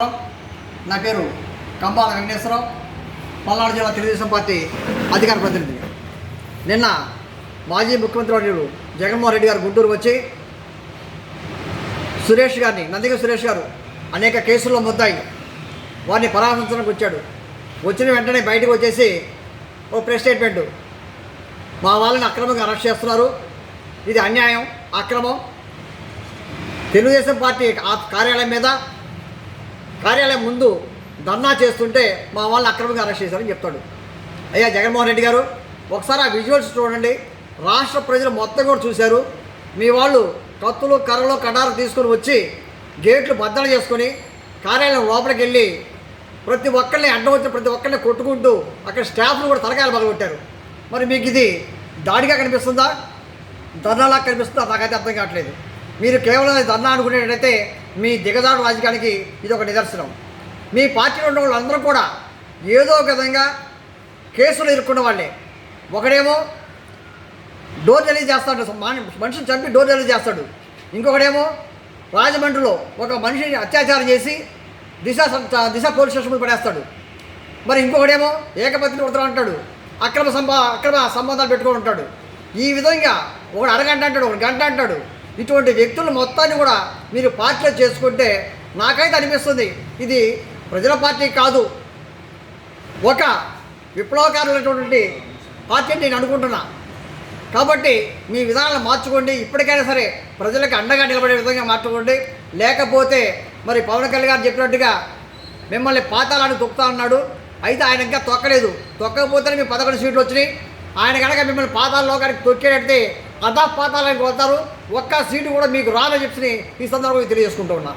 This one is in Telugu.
నా పేరు కంబాల వెంకటేశ్వరరావు, పల్నాడు జిల్లా తెలుగుదేశం పార్టీ అధికార ప్రతినిధి. నిన్న మాజీ ముఖ్యమంత్రి వర్యులు జగన్మోహన్ రెడ్డి గారు గుంటూరు వచ్చి సురేష్ గారిని, నందిగ సురేష్ గారు అనేక కేసుల్లో ముద్దాయి, వారిని పరామర్శించడానికి వచ్చాడు. వచ్చిన వెంటనే బయటకు వచ్చేసి ఓ ప్రెస్ స్టేట్మెంటు, మా వాళ్ళని అక్రమంగా అరెస్ట్ చేస్తున్నారు, ఇది అన్యాయం, అక్రమం, తెలుగుదేశం పార్టీ కార్యాలయం ముందు ధర్నా చేస్తుంటే మా వాళ్ళని అక్రమంగా అరెస్ట్ చేశారని చెప్తాడు. అయ్యా జగన్మోహన్ రెడ్డి గారు, ఒకసారి ఆ విజువల్స్ చూడండి. రాష్ట్ర ప్రజలు మొత్తం కూడా చూశారు. మీ వాళ్ళు కత్తులు, కర్రలు, కటారు తీసుకొని వచ్చి గేట్లు బద్దలు చేసుకొని కార్యాలయం లోపలికి వెళ్ళి ప్రతి ఒక్కరిని అడ్డం వచ్చిన ప్రతి ఒక్కరిని కొట్టుకుంటూ అక్కడ స్టాఫ్ను కూడా తలకాయలు పగలగొట్టారు. మరి మీకు ఇది దాడిగా కనిపిస్తుందా, ధర్నాలా కనిపిస్తుందా? నాకైతే అర్థం కావట్లేదు. మీరు కేవలం ధర్నా అనుకునేటైతే మీ దిగజాడు రాజకీయానికి ఇది ఒక నిదర్శనం. మీ పార్టీలో ఉన్న వాళ్ళందరూ కూడా ఏదో ఒక విధంగా కేసులు ఇరుక్కున్న వాళ్ళే. ఒకడేమో డోర్ డెలివరీ చేస్తాడు, మనిషిని చంపి డోర్ డెలివరీ చేస్తాడు. ఇంకొకడేమో రాజమండ్రిలో ఒక మనిషిని అత్యాచారం చేసి దిశ పోలీస్ స్టేషన్ మీద పడేస్తాడు. మరి ఇంకొకడేమో ఏకపత్ని ఉత్తరం అంటాడు, అక్రమ సంబంధాలు పెట్టుకొని ఉంటాడు. ఈ విధంగా ఒకడు అరగంట అంటాడు, ఒక గంట అంటాడు. ఇటువంటి వ్యక్తులు మొత్తాన్ని కూడా మీరు పార్టీలో చేసుకుంటే నాకైతే అనిపిస్తుంది ఇది ప్రజల పార్టీ కాదు, ఒక విప్లవకారులైనటువంటి పార్టీ నేను అనుకుంటున్నా. కాబట్టి మీ విధానాలు మార్చుకోండి. ఇప్పటికైనా సరే ప్రజలకు అండగా నిలబడే విధంగా మార్చుకోండి. లేకపోతే మరి పవన్ కళ్యాణ్ గారు చెప్పినట్టుగా మిమ్మల్ని పాతాళాన్ని తొక్కుతా అన్నాడు. అయితే ఆయన ఇంకా తొక్కలేదు. తొక్కకపోతేనే మీ 11 సీట్లు వచ్చినాయి. ఆయన కనుక మిమ్మల్ని పాతాళలోకానికి తొక్కేటట్టే పాతాళానికి వస్తారు. ఒక్క సీటు కూడా మీకు రాదని చెప్పి ఈ సందర్భంగా తెలియజేసుకుంటూ ఉన్నా.